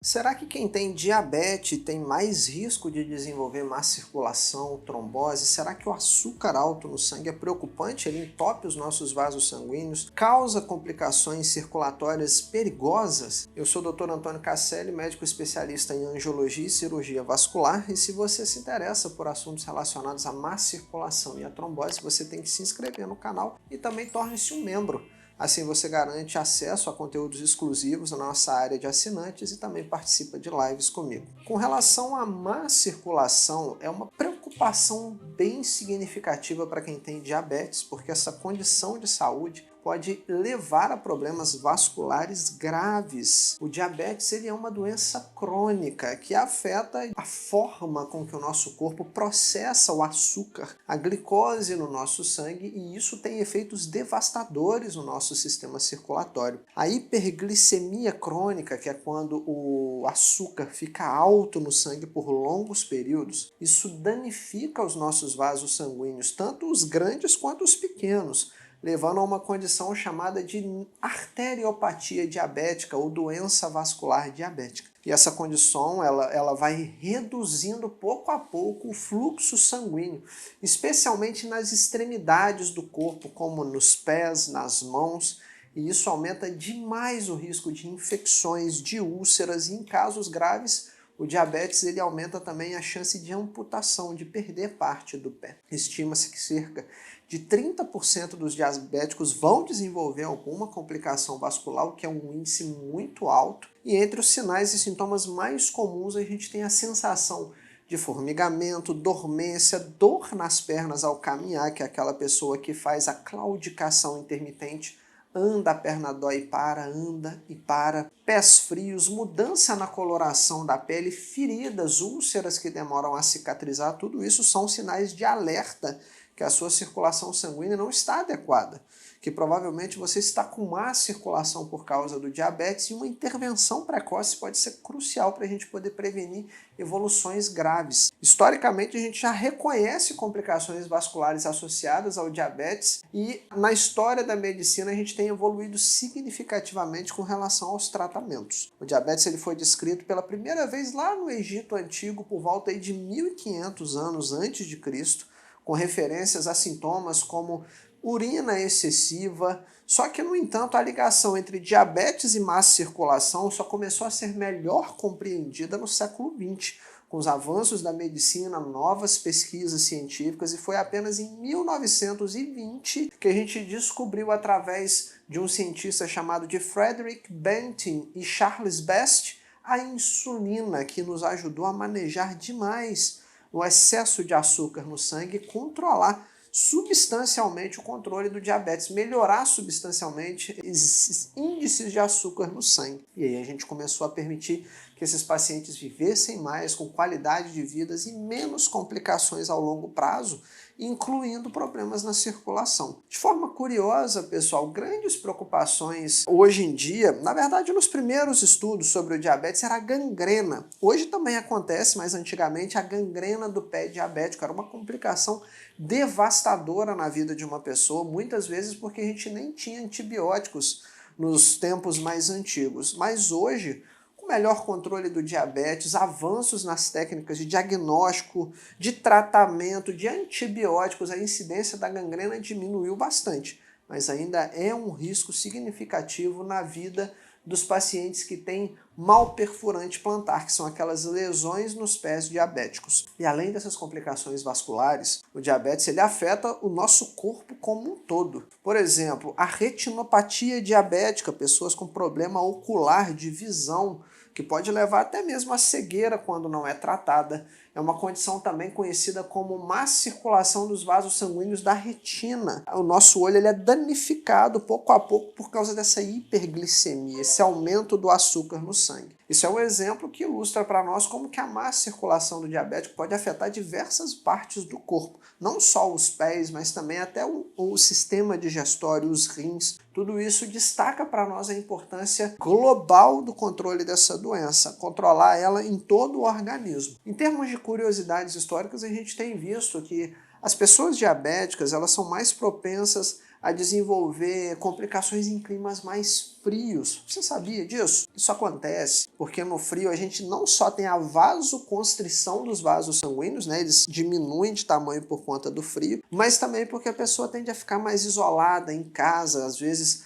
Será que quem tem diabetes tem mais risco de desenvolver má circulação, trombose? Será que o açúcar alto no sangue é preocupante? Ele entope os nossos vasos sanguíneos, causa complicações circulatórias perigosas? Eu sou o Dr. Antônio Casselli, médico especialista em angiologia e cirurgia vascular, e se você se interessa por assuntos relacionados à má circulação e à trombose, você tem que se inscrever no canal e também torne-se um membro. Assim você garante acesso a conteúdos exclusivos na nossa área de assinantes e também participa de lives comigo. Com relação à má circulação, é uma preocupação bem significativa para quem tem diabetes, porque essa condição de saúde pode levar a problemas vasculares graves. O diabetes ele é uma doença crônica que afeta a forma com que o nosso corpo processa o açúcar, a glicose no nosso sangue, e isso tem efeitos devastadores no nosso sistema circulatório. A hiperglicemia crônica, que é quando o açúcar fica alto no sangue por longos períodos, isso danifica os nossos vasos sanguíneos, tanto os grandes quanto os pequenos, levando a uma condição chamada de arteriopatia diabética ou doença vascular diabética. E essa condição ela vai reduzindo pouco a pouco o fluxo sanguíneo, especialmente nas extremidades do corpo, como nos pés, nas mãos, e isso aumenta demais o risco de infecções, de úlceras, e em casos graves, o diabetes ele aumenta também a chance de amputação, de perder parte do pé. Estima-se que cerca de 30% dos diabéticos vão desenvolver alguma complicação vascular, o que é um índice muito alto. E entre os sinais e sintomas mais comuns, a gente tem a sensação de formigamento, dormência, dor nas pernas ao caminhar, que é aquela pessoa que faz a claudicação intermitente, anda, a perna dói e para, anda e para, pés frios, mudança na coloração da pele, feridas, úlceras que demoram a cicatrizar, tudo isso são sinais de alerta que a sua circulação sanguínea não está adequada, que provavelmente você está com má circulação por causa do diabetes, e uma intervenção precoce pode ser crucial para a gente poder prevenir evoluções graves. Historicamente, a gente já reconhece complicações vasculares associadas ao diabetes, e na história da medicina a gente tem evoluído significativamente com relação aos tratamentos. O diabetes ele foi descrito pela primeira vez lá no Egito Antigo por volta de 1500 anos antes de Cristo, com referências a sintomas como urina excessiva, só que, no entanto, a ligação entre diabetes e má circulação só começou a ser melhor compreendida no século XX, com os avanços da medicina, novas pesquisas científicas, e foi apenas em 1920 que a gente descobriu, através de um cientista chamado de Frederick Banting e Charles Best, a insulina, que nos ajudou a manejar demais o excesso de açúcar no sangue e controlar substancialmente o controle do diabetes, melhorar substancialmente esses índices de açúcar no sangue. E aí a gente começou a permitir que esses pacientes vivessem mais, com qualidade de vida e menos complicações ao longo prazo, incluindo problemas na circulação. De forma curiosa, pessoal, grandes preocupações hoje em dia, na verdade nos primeiros estudos sobre o diabetes, era a gangrena. Hoje também acontece, mas antigamente a gangrena do pé diabético era uma complicação devastadora na vida de uma pessoa, muitas vezes porque a gente nem tinha antibióticos nos tempos mais antigos. Mas hoje, com melhor controle do diabetes, avanços nas técnicas de diagnóstico, de tratamento, de antibióticos, a incidência da gangrena diminuiu bastante, mas ainda é um risco significativo na vida dos pacientes que têm mal perfurante plantar, que são aquelas lesões nos pés diabéticos. E além dessas complicações vasculares, o diabetes ele afeta o nosso corpo como um todo. Por exemplo, a retinopatia diabética, pessoas com problema ocular de visão, que pode levar até mesmo à cegueira quando não é tratada. É uma condição também conhecida como má circulação dos vasos sanguíneos da retina. O nosso olho ele é danificado pouco a pouco por causa dessa hiperglicemia, esse aumento do açúcar no sangue. Isso é um exemplo que ilustra para nós como que a má circulação do diabético pode afetar diversas partes do corpo, não só os pés, mas também até o sistema digestório, os rins. Tudo isso destaca para nós a importância global do controle dessa doença, controlar ela em todo o organismo. Em termos de curiosidades históricas, a gente tem visto que as pessoas diabéticas elas são mais propensas a desenvolver complicações em climas mais frios. Você sabia disso? Isso acontece porque no frio a gente não só tem a vasoconstrição dos vasos sanguíneos, né? Eles diminuem de tamanho por conta do frio, mas também porque a pessoa tende a ficar mais isolada em casa, às vezes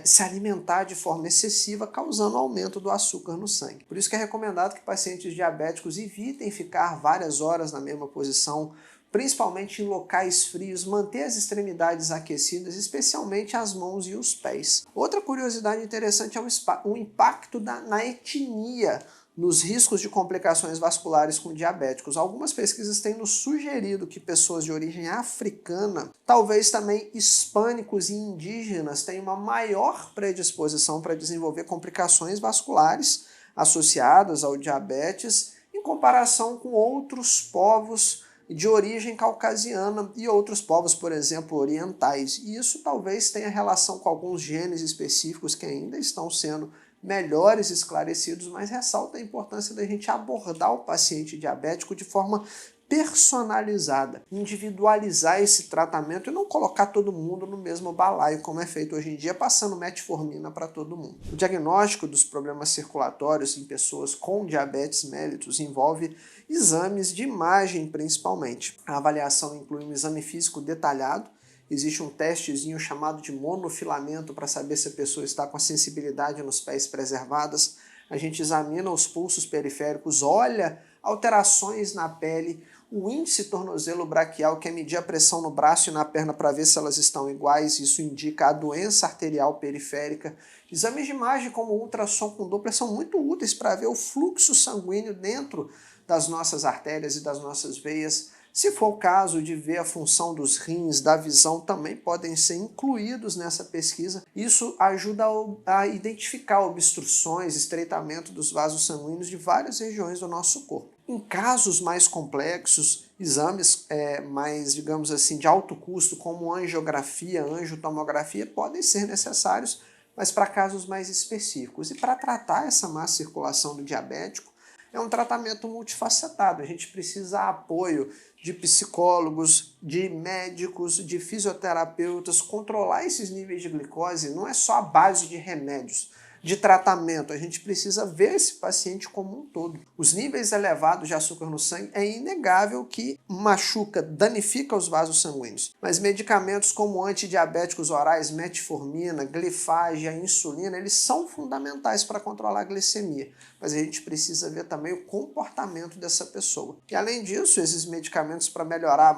se alimentar de forma excessiva, causando aumento do açúcar no sangue. Por isso que é recomendado que pacientes diabéticos evitem ficar várias horas na mesma posição, principalmente em locais frios, manter as extremidades aquecidas, especialmente as mãos e os pés. Outra curiosidade interessante é o impacto na etnia nos riscos de complicações vasculares com diabéticos. Algumas pesquisas têm nos sugerido que pessoas de origem africana, talvez também hispânicos e indígenas, têm uma maior predisposição para desenvolver complicações vasculares associadas ao diabetes em comparação com outros povos de origem caucasiana e outros povos, por exemplo, orientais. E isso talvez tenha relação com alguns genes específicos que ainda estão sendo melhores esclarecidos, mas ressalta a importância da gente abordar o paciente diabético de forma personalizada, individualizar esse tratamento e não colocar todo mundo no mesmo balaio, como é feito hoje em dia, passando metformina para todo mundo. O diagnóstico dos problemas circulatórios em pessoas com diabetes mellitus envolve exames de imagem principalmente. A avaliação inclui um exame físico detalhado. Existe um testezinho chamado de monofilamento para saber se a pessoa está com a sensibilidade nos pés preservadas. A gente examina os pulsos periféricos, olha alterações na pele, o índice tornozelo braquial, que é medir a pressão no braço e na perna para ver se elas estão iguais, isso indica a doença arterial periférica. Exames de imagem como ultrassom com Doppler são muito úteis para ver o fluxo sanguíneo dentro das nossas artérias e das nossas veias. Se for o caso de ver a função dos rins, da visão, também podem ser incluídos nessa pesquisa. Isso ajuda a identificar obstruções, estreitamento dos vasos sanguíneos de várias regiões do nosso corpo. Em casos mais complexos, exames mais, digamos assim, de alto custo, como angiografia, angiotomografia, podem ser necessários, mas para casos mais específicos. E para tratar essa má circulação do diabético, é um tratamento multifacetado. A gente precisa de apoio de psicólogos, de médicos, de fisioterapeutas. Controlar esses níveis de glicose não é só a base de remédios, de tratamento. A gente precisa ver esse paciente como um todo. Os níveis elevados de açúcar no sangue é inegável que machuca, danifica os vasos sanguíneos. Mas medicamentos como antidiabéticos orais, metformina, glifage, a insulina, eles são fundamentais para controlar a glicemia. Mas a gente precisa ver também o comportamento dessa pessoa. E além disso, esses medicamentos para melhorar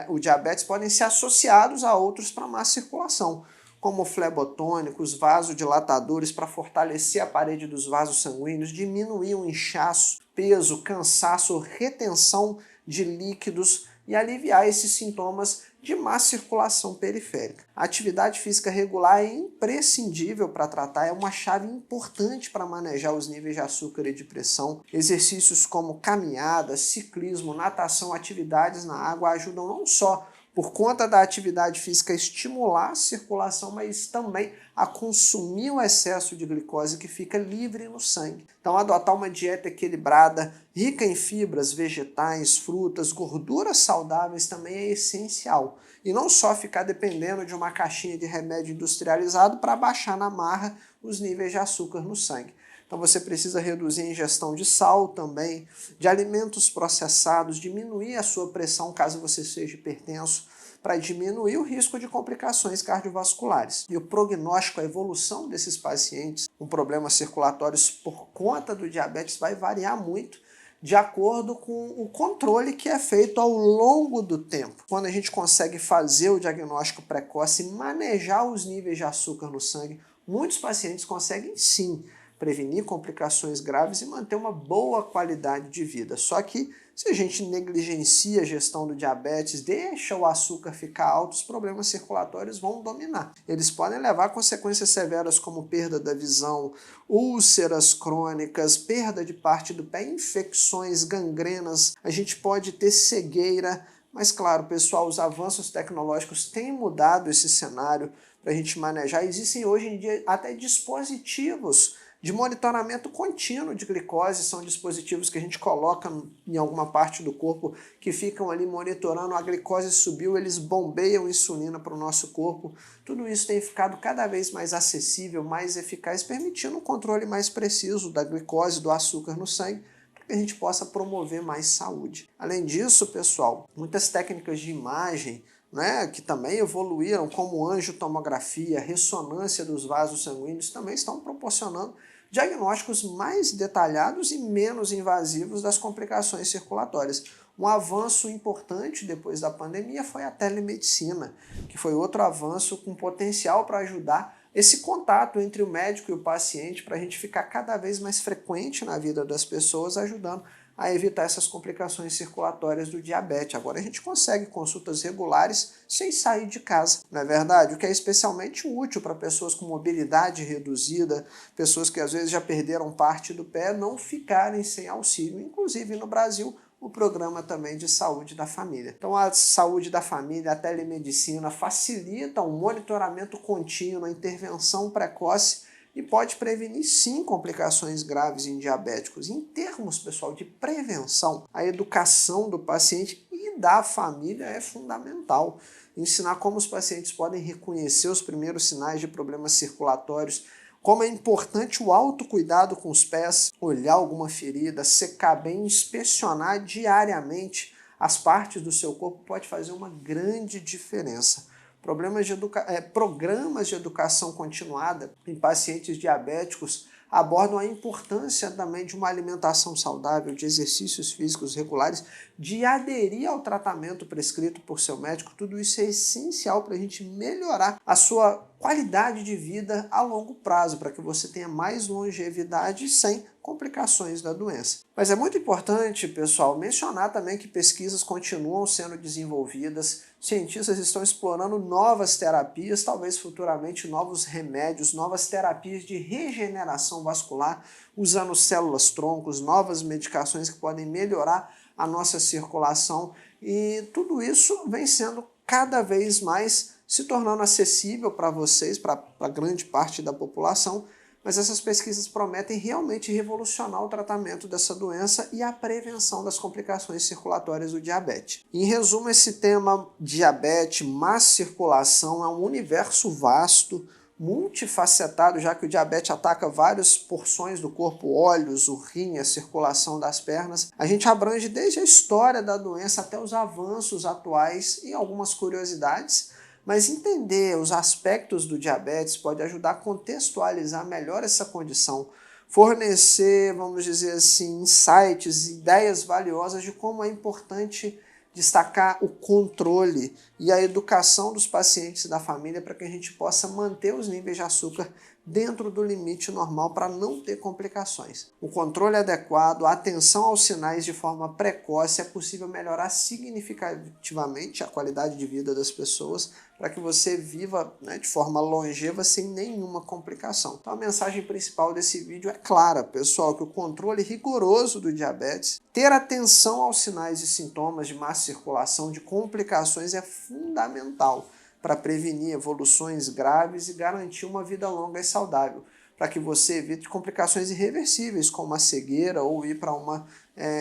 o diabetes podem ser associados a outros para má circulação, como flebotônicos, vasodilatadores para fortalecer a parede dos vasos sanguíneos, diminuir o inchaço, peso, cansaço, retenção de líquidos e aliviar esses sintomas de má circulação periférica. A atividade física regular é imprescindível para tratar, é uma chave importante para manejar os níveis de açúcar e de pressão. Exercícios como caminhada, ciclismo, natação, atividades na água ajudam não só por conta da atividade física estimular a circulação, mas também a consumir o excesso de glicose que fica livre no sangue. Então, adotar uma dieta equilibrada, rica em fibras, vegetais, frutas, gorduras saudáveis também é essencial. E não só ficar dependendo de uma caixinha de remédio industrializado para baixar na marra os níveis de açúcar no sangue. Então você precisa reduzir a ingestão de sal também, de alimentos processados, diminuir a sua pressão caso você seja hipertenso, para diminuir o risco de complicações cardiovasculares. E o prognóstico, a evolução desses pacientes com problemas circulatórios por conta do diabetes vai variar muito de acordo com o controle que é feito ao longo do tempo. Quando a gente consegue fazer o diagnóstico precoce e manejar os níveis de açúcar no sangue, muitos pacientes conseguem sim prevenir complicações graves e manter uma boa qualidade de vida. Só que se a gente negligencia a gestão do diabetes, deixa o açúcar ficar alto, os problemas circulatórios vão dominar. Eles podem levar a consequências severas como perda da visão, úlceras crônicas, perda de parte do pé, infecções, gangrenas, a gente pode ter cegueira. Mas claro, pessoal, os avanços tecnológicos têm mudado esse cenário para a gente manejar. Existem hoje em dia até dispositivos de monitoramento contínuo de glicose. São dispositivos que a gente coloca em alguma parte do corpo que ficam ali monitorando, a glicose subiu, eles bombeiam insulina para o nosso corpo. Tudo isso tem ficado cada vez mais acessível, mais eficaz, permitindo um controle mais preciso da glicose, do açúcar no sangue, para que a gente possa promover mais saúde. Além disso, pessoal, muitas técnicas de imagem, né, que também evoluíram, como angiotomografia, ressonância dos vasos sanguíneos, também estão proporcionando diagnósticos mais detalhados e menos invasivos das complicações circulatórias. Um avanço importante depois da pandemia foi a telemedicina, que foi outro avanço com potencial para ajudar esse contato entre o médico e o paciente, para a gente ficar cada vez mais frequente na vida das pessoas, ajudando a evitar essas complicações circulatórias do diabetes. Agora a gente consegue consultas regulares sem sair de casa, não é verdade? O que é especialmente útil para pessoas com mobilidade reduzida, pessoas que às vezes já perderam parte do pé, não ficarem sem auxílio. Inclusive no Brasil, o programa também de saúde da família. Então a saúde da família, a telemedicina facilita o monitoramento contínuo, a intervenção precoce e pode prevenir sim complicações graves em diabéticos. Em termos, pessoal, de prevenção, a educação do paciente e da família é fundamental. Ensinar como os pacientes podem reconhecer os primeiros sinais de problemas circulatórios, como é importante o autocuidado com os pés, olhar alguma ferida, secar bem, inspecionar diariamente as partes do seu corpo pode fazer uma grande diferença. Programas de educação continuada em pacientes diabéticos abordam a importância também de uma alimentação saudável, de exercícios físicos regulares, de aderir ao tratamento prescrito por seu médico. Tudo isso é essencial para a gente melhorar a sua qualidade de vida a longo prazo, para que você tenha mais longevidade sem complicações da doença. Mas é muito importante, pessoal, mencionar também que pesquisas continuam sendo desenvolvidas, cientistas estão explorando novas terapias, talvez futuramente novos remédios, novas terapias de regeneração vascular, usando células-troncos, novas medicações que podem melhorar a nossa circulação, e tudo isso vem sendo cada vez mais se tornando acessível para vocês, para a grande parte da população, mas essas pesquisas prometem realmente revolucionar o tratamento dessa doença e a prevenção das complicações circulatórias do diabetes. Em resumo, esse tema diabetes, má circulação, é um universo vasto, multifacetado, já que o diabetes ataca várias porções do corpo, olhos, o rim, a circulação das pernas. A gente abrange desde a história da doença até os avanços atuais e algumas curiosidades, mas entender os aspectos do diabetes pode ajudar a contextualizar melhor essa condição, fornecer, vamos dizer assim, insights, ideias valiosas de como é importante destacar o controle e a educação dos pacientes da família para que a gente possa manter os níveis de açúcar dentro do limite normal para não ter complicações. O controle adequado, a atenção aos sinais de forma precoce, é possível melhorar significativamente a qualidade de vida das pessoas para que você viva, de forma longeva sem nenhuma complicação. Então a mensagem principal desse vídeo é clara, pessoal, que o controle rigoroso do diabetes, ter atenção aos sinais e sintomas de má circulação, de complicações é fundamental para prevenir evoluções graves e garantir uma vida longa e saudável, para que você evite complicações irreversíveis, como a cegueira ou ir para uma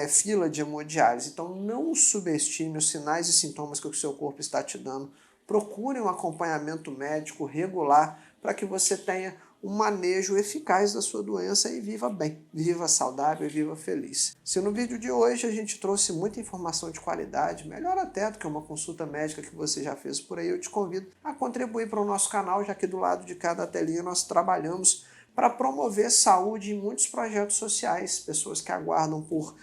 fila de hemodiálise. Então não subestime os sinais e sintomas que o seu corpo está te dando. Procure um acompanhamento médico regular para que você tenha um manejo eficaz da sua doença e viva bem, viva saudável e viva feliz. Se no vídeo de hoje a gente trouxe muita informação de qualidade, melhor até do que uma consulta médica que você já fez por aí, eu te convido a contribuir para o nosso canal, já que do lado de cada telinha nós trabalhamos para promover saúde em muitos projetos sociais, pessoas que aguardam por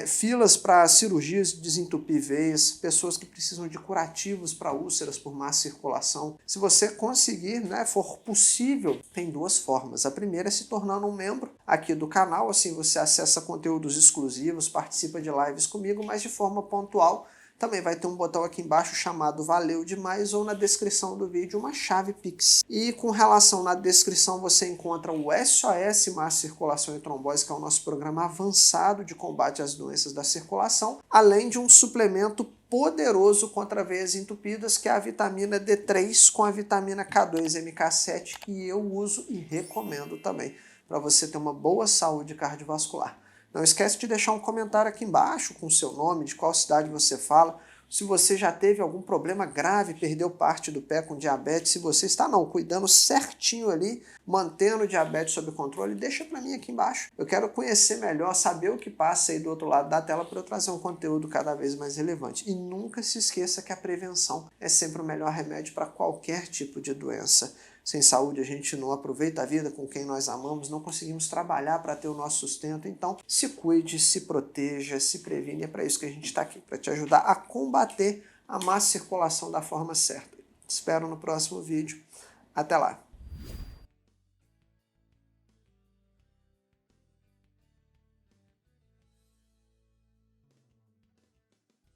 filas para cirurgias de desentupir veias, pessoas que precisam de curativos para úlceras por má circulação. Se você conseguir, for possível, tem duas formas. A primeira é se tornando um membro aqui do canal, assim você acessa conteúdos exclusivos, participa de lives comigo, mas de forma pontual. Também vai ter um botão aqui embaixo chamado Valeu Demais ou na descrição do vídeo uma chave Pix. E com relação na descrição você encontra o SOS Má Circulação e Trombose, que é o nosso programa avançado de combate às doenças da circulação, além de um suplemento poderoso contra veias entupidas, que é a vitamina D3 com a vitamina K2 MK7, que eu uso e recomendo também. para você ter uma boa saúde cardiovascular. Não esquece de deixar um comentário aqui embaixo com o seu nome, de qual cidade você fala, se você já teve algum problema grave, perdeu parte do pé com diabetes, se você está cuidando certinho ali, mantendo o diabetes sob controle, deixa para mim aqui embaixo. Eu quero conhecer melhor, saber o que passa aí do outro lado da tela para eu trazer um conteúdo cada vez mais relevante. E nunca se esqueça que a prevenção é sempre o melhor remédio para qualquer tipo de doença. Sem saúde a gente não aproveita a vida com quem nós amamos, não conseguimos trabalhar para ter o nosso sustento. Então se cuide, se proteja, se previne. É para isso que a gente está aqui, para te ajudar a combater a má circulação da forma certa. Te espero no próximo vídeo. Até lá!